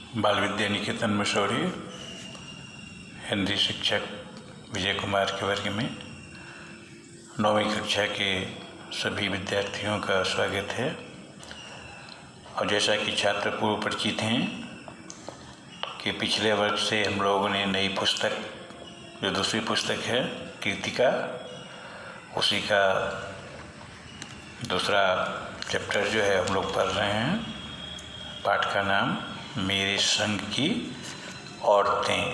बाल विद्या निकेतन मसूरी हिंदी शिक्षक विजय कुमार के वर्ग में 9वीं कक्षा के सभी विद्यार्थियों का स्वागत है। और जैसा कि छात्र पूर्व परिचित हैं कि पिछले वर्ष से हम लोगों ने नई पुस्तक, जो दूसरी पुस्तक है कीर्तिका, उसी का दूसरा चैप्टर जो है हम लोग पढ़ रहे हैं। पाठ का नाम मेरे संग की औरतें,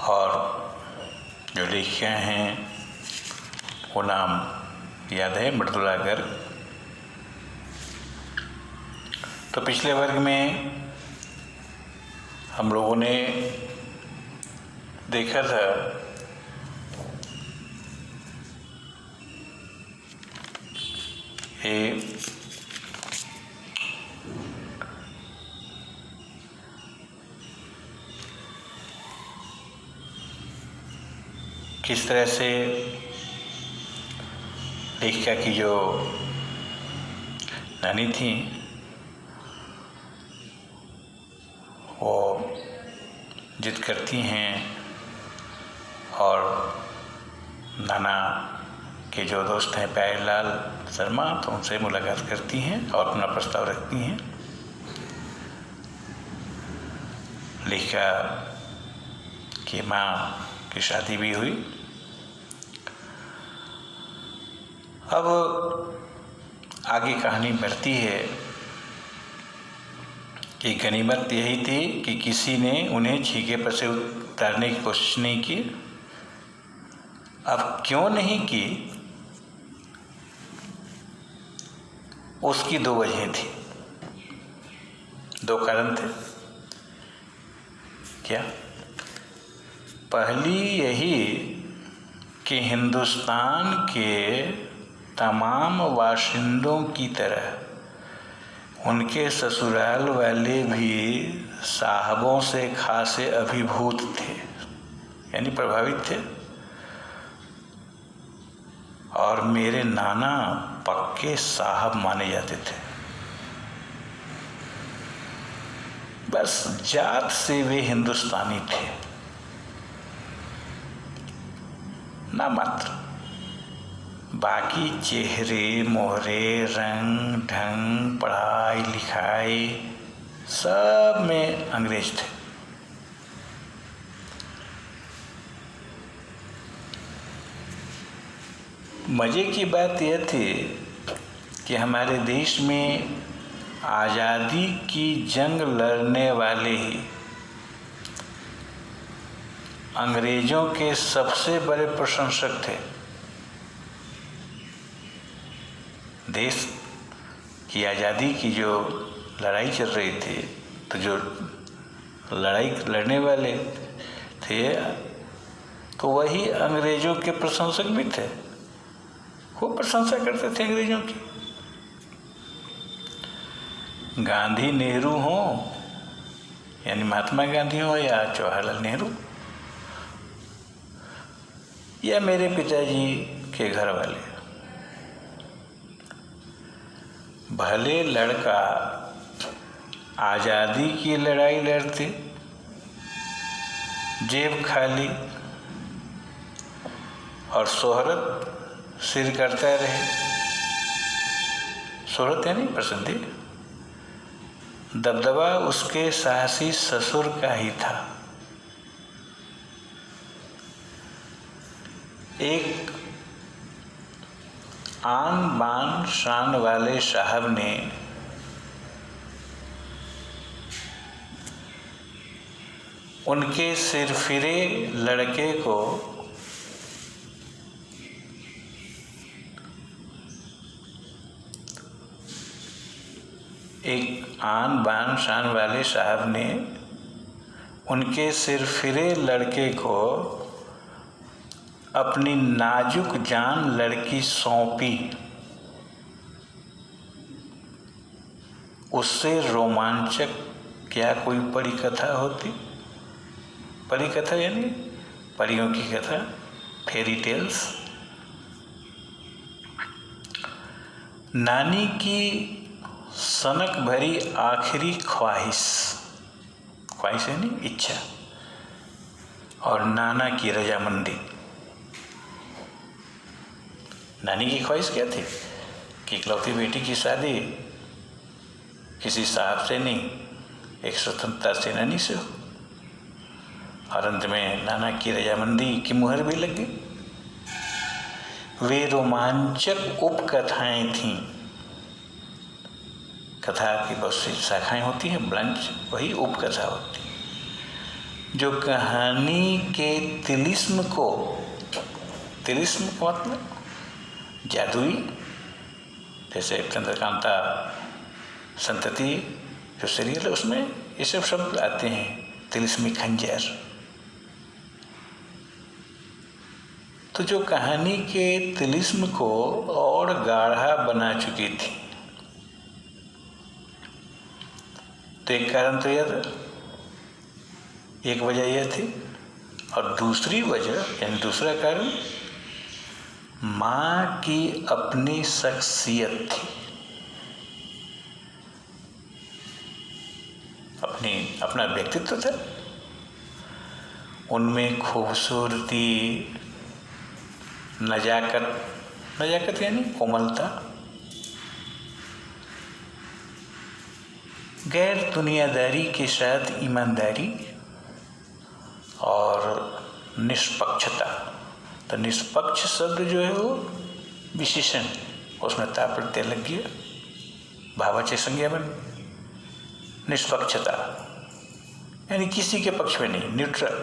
और जो लेखिका हैं वो नाम याद है, मृदुला गर्ग। तो पिछले वर्ग में हम लोगों ने देखा था कि किस तरह से लेखिका की जो नानी थी वो जिद करती हैं और नाना के जो दोस्त हैं प्यारेलाल शर्मा, तो उनसे मुलाकात करती हैं और अपना प्रस्ताव रखती हैं। लेखिका की माँ की शादी भी हुई। अब आगे कहानी बढ़ती है कि गनीमत यही थी कि किसी ने उन्हें छीके पर से उतारने की कोशिश नहीं की। अब क्यों नहीं की, उसकी दो वजहें थी, दो कारण थे। क्या? पहली यही कि हिंदुस्तान के तमाम बाशिंदों की तरह उनके ससुराल वाले भी साहबों से खासे अभिभूत थे, यानी प्रभावित थे। और मेरे नाना पक्के साहब माने जाते थे। बस जात से वे हिंदुस्तानी थे ना मात्र, बाकी चेहरे मोहरे, रंग ढंग, पढ़ाई लिखाई सब में अंग्रेज थे। मज़े की बात यह थी कि हमारे देश में आज़ादी की जंग लड़ने वाले ही अंग्रेजों के सबसे बड़े प्रशंसक थे। देश की आज़ादी की जो लड़ाई चल रही थी, तो जो लड़ाई लड़ने वाले थे तो वही अंग्रेजों के प्रशंसक भी थे। खूब प्रशंसा करते थे अंग्रेजों की। गांधी नेहरू हो, यानी महात्मा गांधी हो, या जवाहरलाल नेहरू, या मेरे पिताजी के घर वाले, भले लड़का आज़ादी की लड़ाई लड़ते, जेब खाली और शोहरत सिर करता रहे। शोहरत यानी प्रसिद्धि, दबदबा उसके साहसी ससुर का ही था। एक आन बान शान वाले साहब ने उनके सिरफिरे लड़के को आन बान शान वाले साहब ने उनके सिरफिरे लड़के को अपनी नाजुक जान लड़की सौंपी। उससे रोमांचक क्या कोई परी कथा होती? परी कथा यानी परियों की कथा, फेरी टेल्स। नानी की सनक भरी आखिरी ख्वाहिश, ख्वाहिश है नहीं, इच्छा, और नाना की रजामंदी। नानी की ख्वाहिश क्या थी कि इकलौती बेटी की शादी किसी साहब से नहीं, एक स्वतंत्रता सेनानी से हो, और अंत में नाना की रजामंदी की मुहर भी लग गई। वे रोमांचक उपकथाएं थीं। कथा की बहुत सी शाखाएं होती हैं, ब्रांच, वही उपकथा होती है, जो कहानी के तिलिस्म को, तिलिस्म का मतलब जादुई, जैसे चंद्रकांता संतति जो सीरियल है उसमें ये सब शब्द आते हैं, तिलिस्मी खंजर। तो जो कहानी के तिलिस्म को और गाढ़ा बना चुकी थी। तो एक कारण तो यह था, एक वजह यह थी, और दूसरी वजह यानी दूसरा कारण माँ की अपनी शख्सियत थी, अपना व्यक्तित्व था, उनमें खूबसूरती, नजाकत यानी कोमलता, गैर दुनियादारी के साथ ईमानदारी और निष्पक्षता। तो निष्पक्ष शब्द जो है वो विशेषण, उसमें ता प्रत्यय लग गया, भाववाचक संज्ञा बन। निष्पक्षता यानी किसी के पक्ष में नहीं, न्यूट्रल।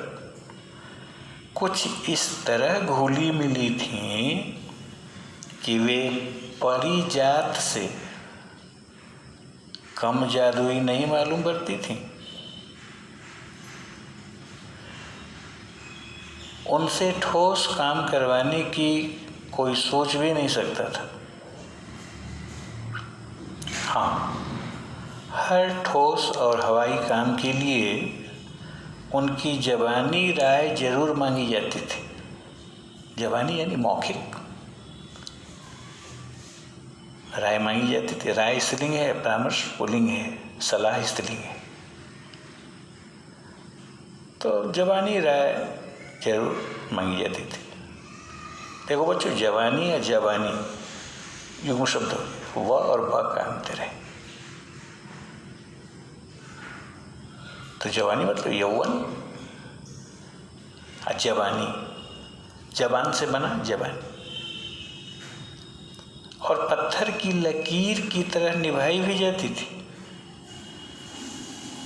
कुछ इस तरह घुली मिली थी कि वे परिजात से कम जादुई नहीं मालूम पड़ती थी। उनसे ठोस काम करवाने की कोई सोच भी नहीं सकता था। हाँ, हर ठोस और हवाई काम के लिए उनकी ज़बानी राय जरूर मांगी जाती थी। ज़बानी यानी मौखिक राय मांगी जाती थी। राय स्त्रीलिंग है, परामर्श पुल्लिंग है, सलाह स्त्रीलिंग है। तो ज़बानी राय जरूर मांगी जाती थी। देखो बच्चों, जवानी या जवानी युग्म शब्द हो, व और ब का अंतर है। तो जवानी मतलब यौवन, और जवानी जबान से बना जवानी, और पत्थर की लकीर की तरह निभाई भी जाती थी।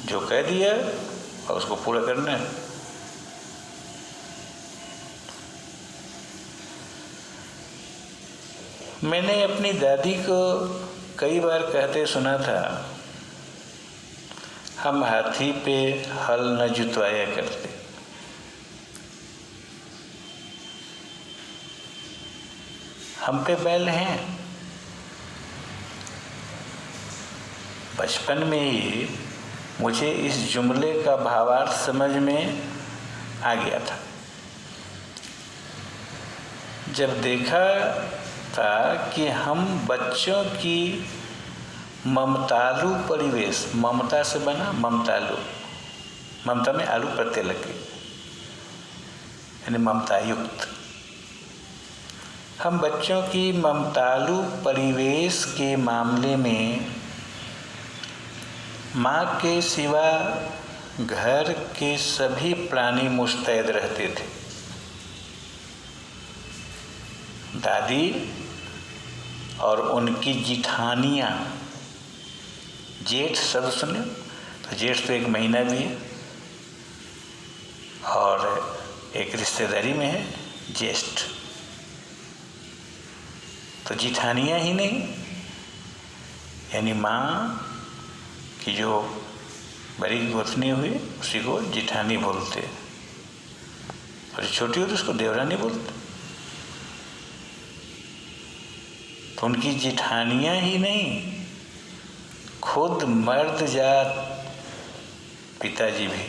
जो कह दिया और उसको पूरा करना है। मैंने अपनी दादी को कई बार कहते सुना था, हम हाथी पे हल न जुतवाया करते। हम पे बैल हैं। बचपन में ही मुझे इस जुमले का भावार्थ समझ में आ गया था। जब देखा था कि हम बच्चों की ममतालु परिवेश, ममता से बना ममतालु, ममता में आलू प्रत्यय लग गई यानी ममता युक्त। हम बच्चों की ममतालु परिवेश के मामले में माँ के सिवा घर के सभी प्राणी मुस्तैद रहते थे। दादी और उनकी जिठानियाँ, जेठ शब्द सुने तो जेठ तो एक महीना भी है और एक रिश्तेदारी में है ज्येष्ठ। तो जिठानियाँ ही नहीं यानी माँ की जो बड़ी गोतनी हुई उसी को जिठानी बोलते, और छोटी हो तो उसको देवरानी बोलते। तो उनकी जिठानियाँ ही नहीं, खुद मर्द जात पिताजी भी।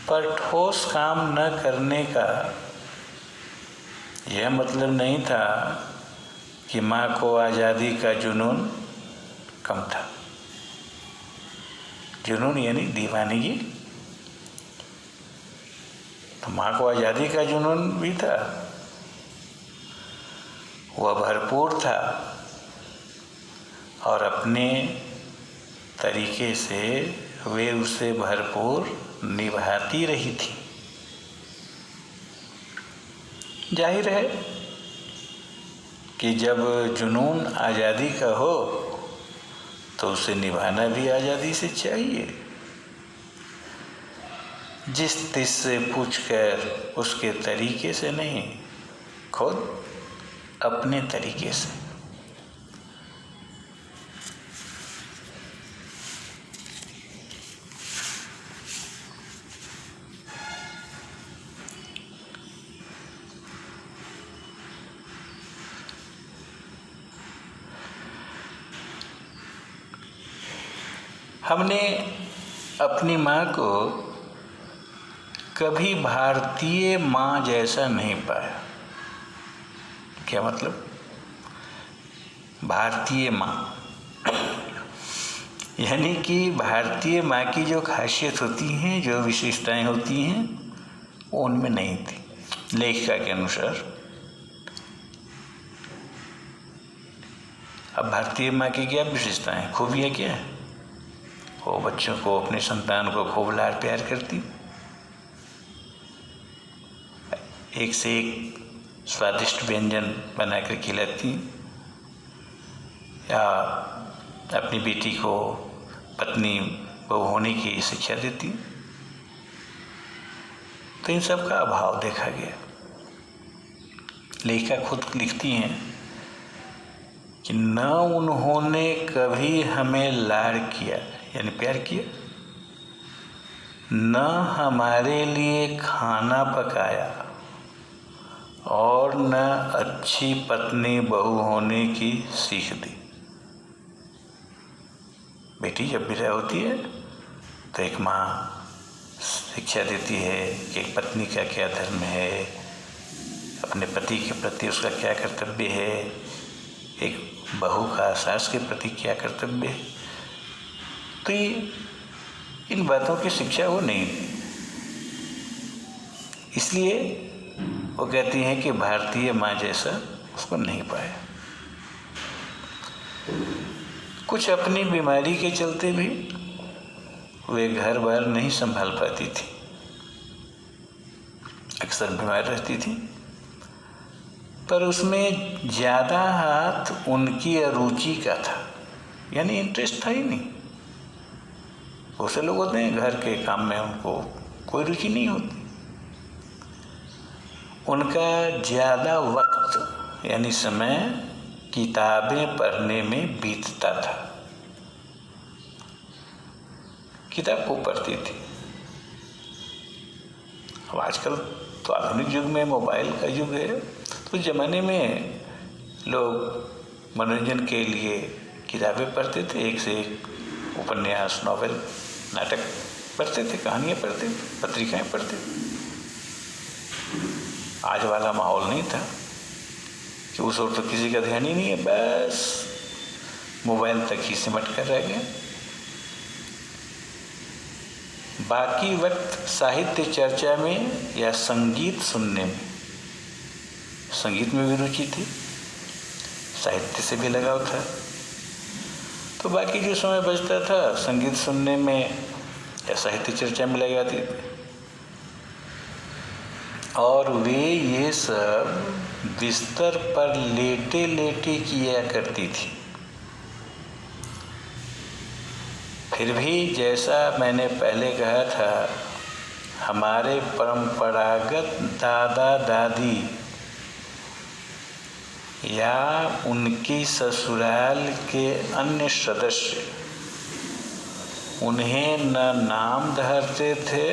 पर ठोस काम न करने का यह मतलब नहीं था कि माँ को आज़ादी का जुनून कम था। जुनून यानी दीवानगी। तो माँ को आज़ादी का जुनून भी था, वह भरपूर था और अपने तरीके से वे उसे भरपूर निभाती रही थी। जाहिर है कि जब जुनून आज़ादी का हो तो उसे निभाना भी आज़ादी से चाहिए। जिस तिस से पूछकर उसके तरीके से नहीं, खुद अपने तरीके से। हमने अपनी माँ को कभी भारतीय माँ जैसा नहीं पाया। क्या मतलब? भारतीय माँ यानी कि भारतीय माँ की जो खासियत होती हैं, जो विशेषताएं होती हैं, वो उनमें नहीं थी। लेखिका के अनुसार अब भारतीय माँ की क्या विशेषताएं, खूबियाँ क्या है? वो बच्चों को, अपने संतान को खूब लाड प्यार करती, एक से एक स्वादिष्ट व्यंजन बनाकर खिलाती, या अपनी बेटी को पत्नी बहू होने की शिक्षा देती। तो इन सब का अभाव देखा गया। लेखिका खुद लिखती हैं कि न उन्होंने कभी हमें लाड किया यानी प्यार किया, न हमारे लिए खाना पकाया, और न अच्छी पत्नी बहू होने की सीख दी। बेटी जब विदा होती है तो एक माँ शिक्षा देती है कि एक पत्नी का क्या धर्म है, अपने पति के प्रति उसका क्या कर्तव्य है, एक बहू का सास के प्रति क्या कर्तव्य है। तो ये इन बातों की शिक्षा वो नहीं दी। इसलिए वो कहती हैं कि भारतीय माँ जैसा उसको नहीं पाया। कुछ अपनी बीमारी के चलते भी वे घर बार नहीं संभाल पाती थी, अक्सर बीमार रहती थी, पर उसमें ज़्यादा हाथ उनकी अरुचि का था, यानी इंटरेस्ट था ही नहीं। बहुत से लोग होते हैं घर के काम में उनको कोई रुचि नहीं होती। उनका ज़्यादा वक्त यानी समय किताबें पढ़ने में बीतता था। किताब को पढ़ती थी। अब आजकल तो आधुनिक युग में मोबाइल का युग है, तो उस ज़माने में लोग मनोरंजन के लिए किताबें पढ़ते थे, एक से एक उपन्यास, नॉवेल, नाटक पढ़ते थे, कहानियाँ पढ़ते थे, पत्रिकाएं पढ़ते थे। आज वाला माहौल नहीं था कि उस ओर तो किसी का ध्यान ही नहीं है, बस मोबाइल तक ही सिमट कर रह गए। बाकी वक्त साहित्य चर्चा में या संगीत सुनने में, संगीत में भी रुचि थी, साहित्य से भी लगाव था, तो बाकी जो समय बचता था संगीत सुनने में या साहित्य चर्चा में लगाती थी। और वे ये सब बिस्तर पर लेटे लेटे किया करती थी। फिर भी जैसा मैंने पहले कहा था, हमारे परंपरागत दादा दादी या उनकी ससुराल के अन्य सदस्य उन्हें न नाम धरते थे,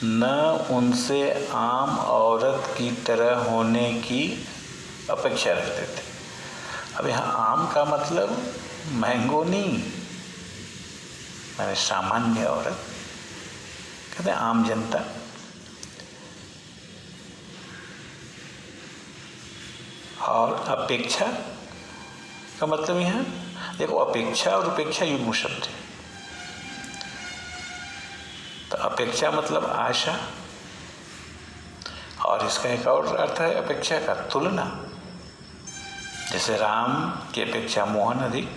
न उनसे आम औरत की तरह होने की अपेक्षा रखते थे। अब यहाँ आम का मतलब महंगो नहीं, मैंने सामान्य औरत, कहते हैं आम जनता। और अपेक्षा का मतलब यहाँ देखो, अपेक्षा और उपेक्षा युग्म शब्द है। तो अपेक्षा मतलब आशा, और इसका एक और अर्थ है अपेक्षा का तुलना। जैसे राम की अपेक्षा मोहन अधिक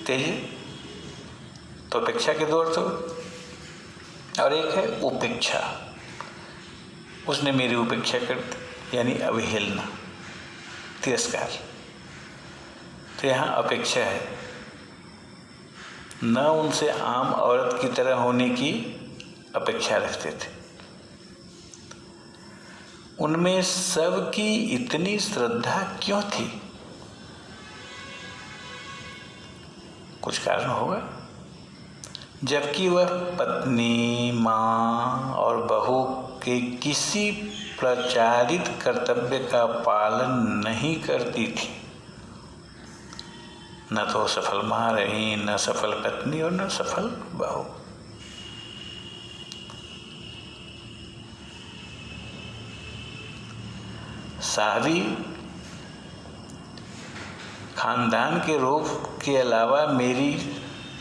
तेज है, तो अपेक्षा के दो अर्थ हो। और एक है उपेक्षा, उसने मेरी उपेक्षा कर दी, यानी अवहेलना, तिरस्कार। तो यहाँ अपेक्षा है, न उनसे आम औरत की तरह होने की अपेक्षा रखते थे। उनमें सबकी इतनी श्रद्धा क्यों थी? कुछ कारण होगा। जबकि वह पत्नी, माँ और बहू के किसी प्रचारित कर्तव्य का पालन नहीं करती थी। न तो सफल माँ रही, न सफल पत्नी और न सफल बहू। शादी खानदान के रोग के अलावा मेरी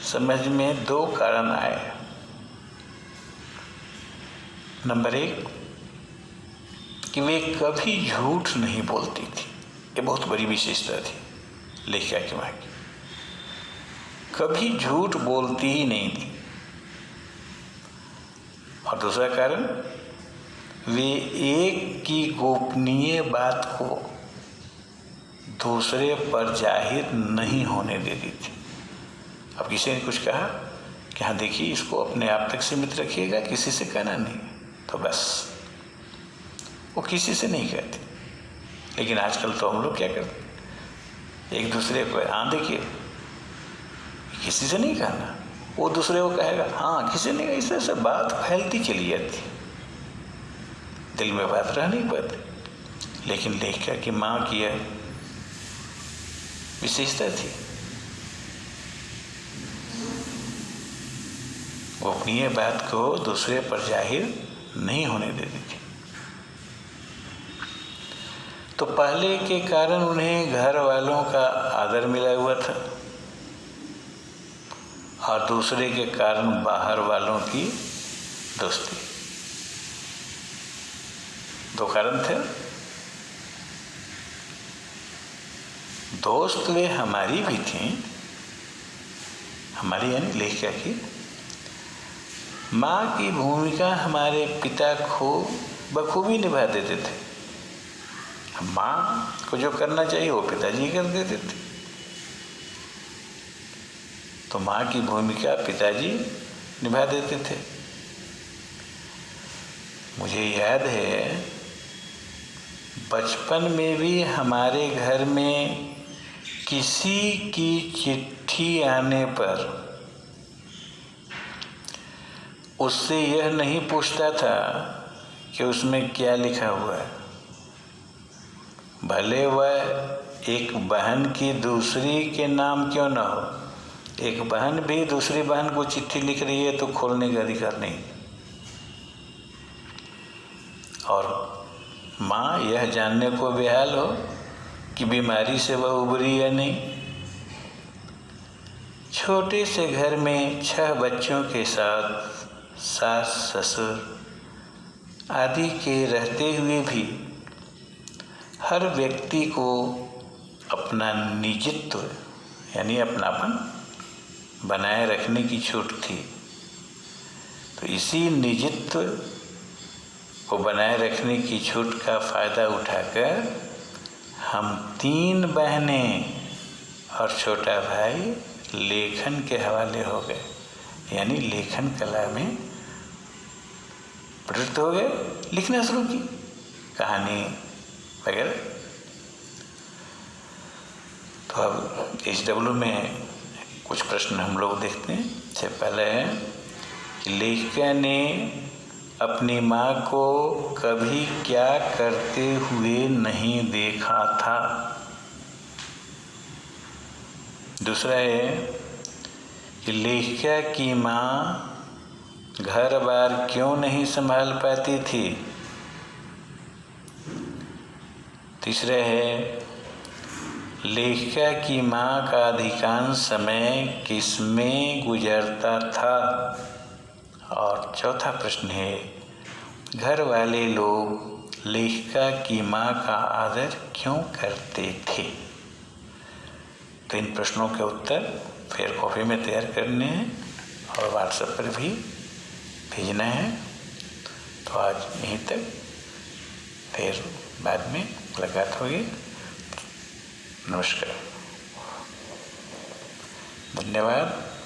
समझ में दो कारण आए। नंबर एक, कि वे कभी झूठ नहीं बोलती थी। ये बहुत बड़ी विशेषता थी लेखिका की माँ की, कभी झूठ बोलती ही नहीं थी। और दूसरा कारण, वे एक की गोपनीय बात को दूसरे पर जाहिर नहीं होने देती थी। अब किसी ने कुछ कहा कि हाँ देखिए, इसको अपने आप तक सीमित रखिएगा, किसी से कहना नहीं, तो बस वो किसी से नहीं कहते। लेकिन आजकल तो हम लोग क्या करते, एक दूसरे को हाँ देखिए किसी से नहीं कहना, वो दूसरे को कहेगा हाँ किसी ने, इस तरह से बात फैलती चली जाती, दिल में बात रह नहीं पाती। लेकिन लेखिका की माँ की यह विशेषता थी, वो अपनी बात को दूसरे पर जाहिर नहीं होने देती थी। तो पहले के कारण उन्हें घर वालों का आदर मिला हुआ था, और दूसरे के कारण बाहर वालों की दोस्ती। दो कारण थे। दोस्त वे हमारी भी थी, हमारी यानी लेखिका की। माँ की भूमिका हमारे पिता को बखूबी निभा देते थे। माँ को जो करना चाहिए वो पिताजी कर देते थे। तो माँ की भूमिका पिताजी निभा देते थे। मुझे याद है बचपन में भी हमारे घर में किसी की चिट्ठी आने पर उससे यह नहीं पूछता था कि उसमें क्या लिखा हुआ है, भले वह एक बहन की दूसरी के नाम क्यों न हो। एक बहन भी दूसरी बहन को चिट्ठी लिख रही है तो खोलने का अधिकार नहीं। और माँ यह जानने को बेहाल हो कि बीमारी से वह उबरी या नहीं। छोटे से घर में 6 बच्चों के साथ सास ससुर आदि के रहते हुए भी हर व्यक्ति को अपना निजित्व यानी अपनापन बनाए रखने की छूट थी। तो इसी निजित्व को बनाए रखने की छूट का फ़ायदा उठाकर हम 3 बहनें और छोटा भाई लेखन के हवाले हो गए, यानी लेखन कला में प्रवृत्त हो गए, लिखना शुरू की कहानी वगैरह। तो अब HW में कुछ प्रश्न हम लोग देखते हैं। सबसे पहले है कि लेखिका ने अपनी माँ को कभी क्या करते हुए नहीं देखा था। दूसरा है कि लेखिका की माँ घर बार क्यों नहीं संभाल पाती थी। तीसरा है लेखिका की माँ का अधिकांश समय किसमें गुजरता था। और चौथा प्रश्न है घर वाले लोग लेखिका की माँ का आदर क्यों करते थे। तो इन प्रश्नों के उत्तर फिर कॉपी में तैयार करने हैं और व्हाट्सएप पर भी भेजना है। तो आज यहीं तक, फिर बाद में मुलाकात होगी। नमस्कार, धन्यवाद।